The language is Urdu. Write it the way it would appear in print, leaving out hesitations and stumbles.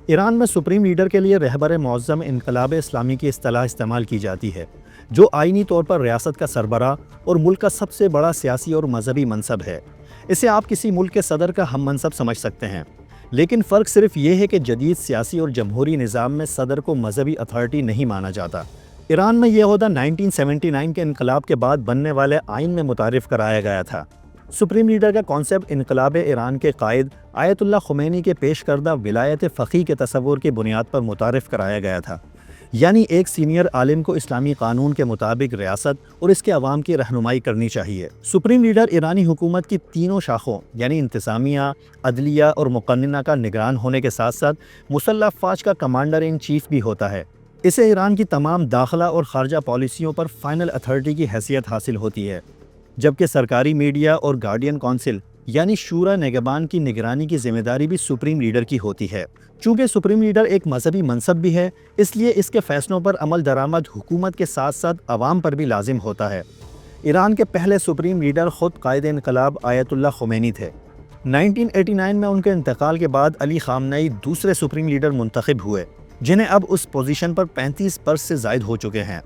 ایران میں سپریم لیڈر کے لیے رہبر معظم انقلاب اسلامی کی اصطلاح استعمال کی جاتی ہے، جو آئینی طور پر ریاست کا سربراہ اور ملک کا سب سے بڑا سیاسی اور مذہبی منصب ہے۔ اسے آپ کسی ملک کے صدر کا ہم منصب سمجھ سکتے ہیں، لیکن فرق صرف یہ ہے کہ جدید سیاسی اور جمہوری نظام میں صدر کو مذہبی اتھارٹی نہیں مانا جاتا۔ ایران میں یہ عہدہ 1979 کے انقلاب کے بعد بننے والے آئین میں متعارف کرایا گیا تھا۔ سپریم لیڈر کا کانسیپٹ انقلاب ایران کے قائد آیت اللہ خمینی کے پیش کردہ ولایت فقیہ کے تصور کی بنیاد پر متعارف کرایا گیا تھا، یعنی ایک سینئر عالم کو اسلامی قانون کے مطابق ریاست اور اس کے عوام کی رہنمائی کرنی چاہیے۔ سپریم لیڈر ایرانی حکومت کی تینوں شاخوں یعنی انتظامیہ، عدلیہ اور مقننہ کا نگران ہونے کے ساتھ ساتھ مسلح افواج کا کمانڈر ان چیف بھی ہوتا ہے۔ اسے ایران کی تمام داخلہ اور خارجہ پالیسیوں پر فائنل اتھارٹی کی حیثیت حاصل ہوتی ہے، جبکہ سرکاری میڈیا اور گارڈین کونسل یعنی شورا نگہبان کی نگرانی کی ذمہ داری بھی سپریم لیڈر کی ہوتی ہے۔ چونکہ سپریم لیڈر ایک مذہبی منصب بھی ہے، اس لیے اس کے فیصلوں پر عمل درآمد حکومت کے ساتھ ساتھ عوام پر بھی لازم ہوتا ہے۔ ایران کے پہلے سپریم لیڈر خود قائد انقلاب آیت اللہ خمینی تھے۔ 1989 میں ان کے انتقال کے بعد علی خامنئی دوسرے سپریم لیڈر منتخب ہوئے، جنہیں اب اس پوزیشن پر 35 برس سے زائد ہو چکے ہیں۔